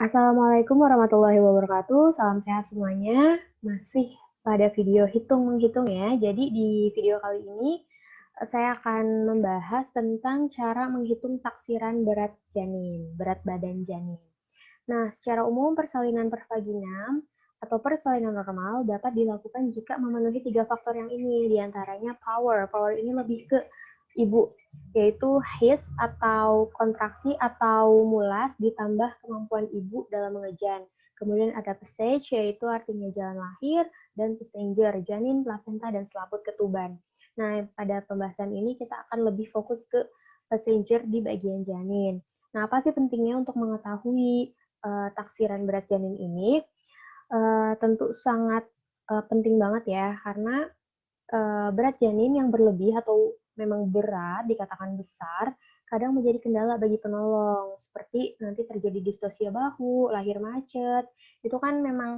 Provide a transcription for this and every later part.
Assalamualaikum warahmatullahi wabarakatuh. Salam sehat semuanya. Masih pada video hitung-menghitung ya. Jadi di video kali ini saya akan membahas tentang cara menghitung taksiran berat janin, berat badan janin. Nah, secara umum persalinan pervaginam atau persalinan normal dapat dilakukan jika memenuhi tiga faktor yang ini, diantaranya power. Power ini lebih ke ibu, yaitu his atau kontraksi atau mulas ditambah kemampuan ibu dalam mengejan. Kemudian ada passage, yaitu artinya jalan lahir, dan passenger, janin, plasenta, dan selaput ketuban. Nah, pada pembahasan ini kita akan lebih fokus ke passenger di bagian janin. Nah, apa sih pentingnya untuk mengetahui taksiran berat janin ini? Tentu sangat penting banget ya, karena berat janin yang berlebih atau memang berat, dikatakan besar, kadang menjadi kendala bagi penolong, seperti nanti terjadi distosia bahu, lahir macet. Itu kan memang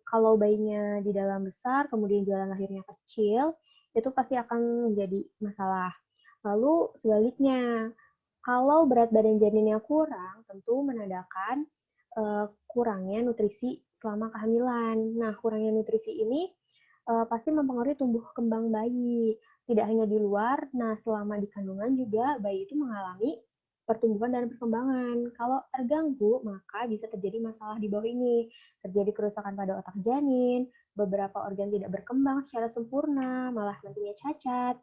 kalau bayinya di dalam besar, kemudian jalan lahirnya kecil, itu pasti akan menjadi masalah. Lalu sebaliknya, kalau berat badan janinnya kurang, tentu menandakan kurangnya nutrisi selama kehamilan. Nah, kurangnya nutrisi ini pasti mempengaruhi tumbuh kembang bayi. Tidak hanya di luar, nah selama di kandungan juga bayi itu mengalami pertumbuhan dan perkembangan. Kalau terganggu, maka bisa terjadi masalah di bawah ini. Terjadi kerusakan pada otak janin, beberapa organ tidak berkembang secara sempurna, malah nantinya cacat,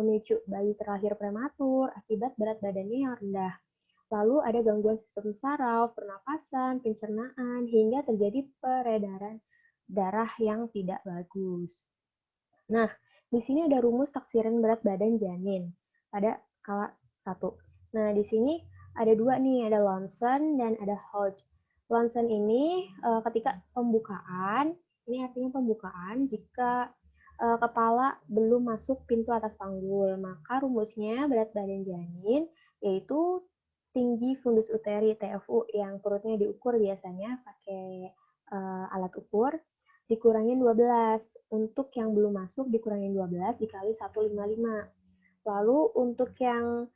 memicu bayi terlahir prematur akibat berat badannya yang rendah. Lalu ada gangguan sistem saraf, pernapasan, pencernaan, hingga terjadi peredaran darah yang tidak bagus. Nah, di sini ada rumus taksiran berat badan janin pada skala 1. Nah, di sini ada dua nih, ada Lawson dan ada Hodge. Lawson ini ketika pembukaan, ini artinya pembukaan jika kepala belum masuk pintu atas panggul, maka rumusnya berat badan janin yaitu tinggi fundus uteri TFU yang perutnya diukur biasanya pakai alat ukur dikurangin 12. Untuk yang belum masuk dikurangin 12 dikali 155. Lalu untuk yang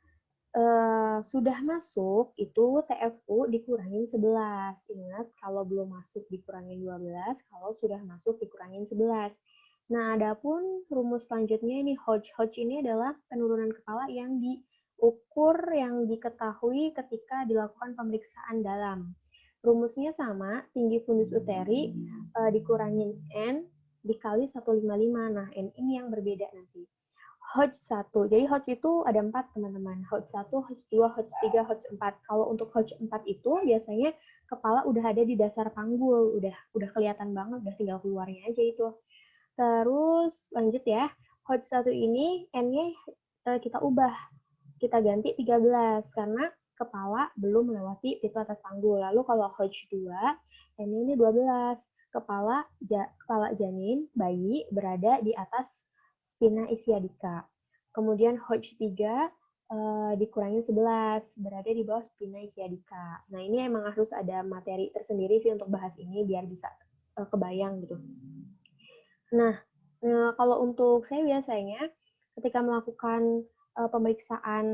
sudah masuk itu TFU dikurangin 11. Ingat kalau belum masuk dikurangin 12, kalau sudah masuk dikurangin 11. Nah, adapun rumus selanjutnya ini Hodge. Hodge ini adalah penurunan kepala yang diukur, yang diketahui ketika dilakukan pemeriksaan dalam. Rumusnya sama, tinggi fundus uteri dikurangin N dikali 155. Nah, N ini yang berbeda nanti. Hodge 1. Jadi Hodge itu ada 4, teman-teman. Hodge 1, Hodge 2, Hodge 3, Hodge 4. Kalau untuk Hodge 4 itu biasanya kepala udah ada di dasar panggul, udah kelihatan banget, udah tinggal keluarnya aja itu. Terus lanjut ya. Hodge 1 ini N-nya kita ubah. Kita ganti 13 karena kepala belum melewati pintu atas panggul. Lalu kalau Hodge 2, N-nya ini 12. Kepala janin bayi berada di atas spina ischiadica. Kemudian Hodge 3 dikurangin 11, berada di bawah spina ischiadica. Nah, ini emang harus ada materi tersendiri sih untuk bahas ini biar bisa kebayang gitu. Nah, kalau untuk saya biasanya ketika melakukan pemeriksaan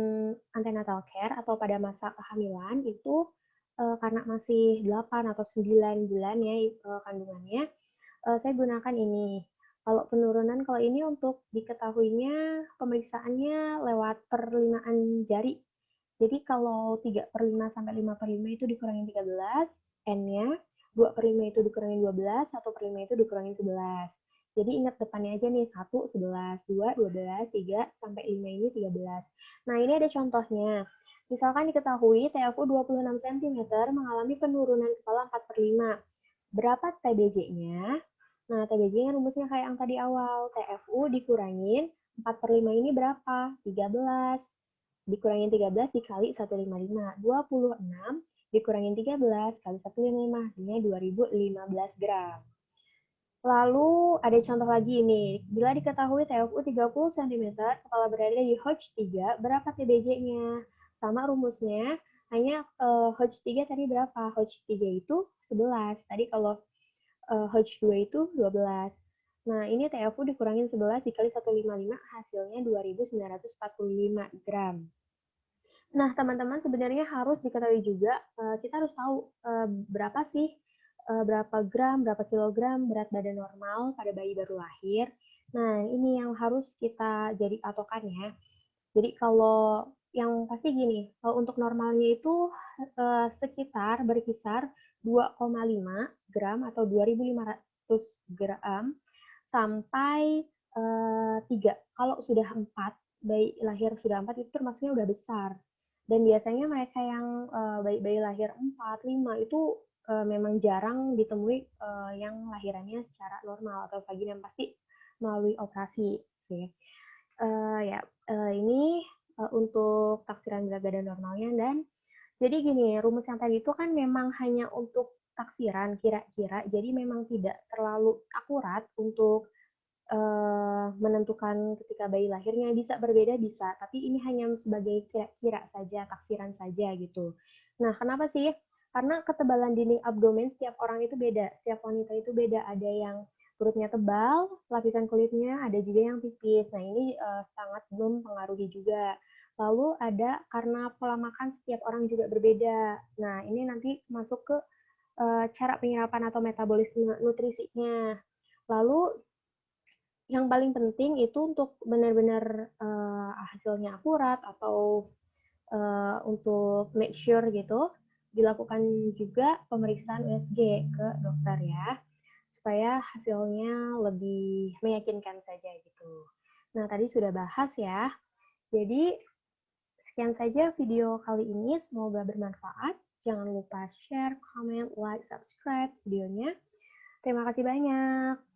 antenatal care atau pada masa kehamilan itu karena masih 8 atau 9 bulan ya kandungannya, saya gunakan ini. Kalau ini untuk diketahuinya pemeriksaannya lewat perlimaan jari. Jadi kalau 3/5 sampai 5/5 itu dikurangin 13, N-nya, 2/5 itu dikurangin 12, 1/5 itu dikurangin 11. Jadi ingat depannya aja nih, 1, 11, 2, 12, 3, sampai 5 ini 13. Nah, ini ada contohnya. Misalkan diketahui TFU 26 cm mengalami penurunan kepala 4/5. Berapa TBJ-nya? Nah, TBJ-nya rumusnya kayak yang tadi awal. TFU dikurangin 4/5 ini berapa? 13. Dikurangin 13 dikali 155. 26 dikurangin 13 kali 155. Hasilnya 2015 gram. Lalu ada contoh lagi ini. Bila diketahui TFU 30 cm, kepala berada di Hodge 3, berapa TBJ-nya? Sama rumusnya, hanya Hodge 3 tadi berapa? Hodge 3 itu 11. Tadi kalau Hodge 2 itu 12. Nah, ini TFU dikurangin 11 dikali 155, hasilnya 2.945 gram. Nah, teman-teman sebenarnya harus diketahui juga, kita harus tahu, berapa sih, berapa gram, berapa kilogram berat badan normal pada bayi baru lahir. Nah, ini yang harus kita jadi patokan ya. Jadi kalau yang pasti gini, kalau untuk normalnya itu, sekitar berkisar 2,5 gram atau 2.500 gram sampai, 3. Kalau sudah 4, bayi lahir sudah 4 itu termasuknya udah besar. Dan biasanya mereka yang, bayi-bayi lahir 4, 5 itu, memang jarang ditemui, yang lahirannya secara normal atau vagina, pasti melalui operasi sih. Ya, ini, untuk taksiran berat badan normalnya dan jadi gini, rumus yang tadi itu kan memang hanya untuk taksiran kira-kira, jadi memang tidak terlalu akurat untuk, menentukan ketika bayi lahirnya. Bisa berbeda bisa, tapi ini hanya sebagai kira-kira saja, taksiran saja gitu. Nah, kenapa sih? Karena ketebalan dinding abdomen setiap orang itu beda, setiap wanita itu beda. Ada yang perutnya tebal, lapisan kulitnya, ada juga yang tipis. Nah, ini, sangat mempengaruhi juga. Lalu ada karena pola makan setiap orang juga berbeda. Nah, ini nanti masuk ke, cara penyerapan atau metabolisme nutrisinya. Lalu yang paling penting itu untuk benar-benar, hasilnya akurat atau, untuk make sure gitu, dilakukan juga pemeriksaan USG ke dokter ya, supaya hasilnya lebih meyakinkan saja gitu. Nah, tadi sudah bahas ya. Jadi, sekian saja video kali ini, semoga bermanfaat. Jangan lupa share, comment, like, subscribe videonya. Terima kasih banyak.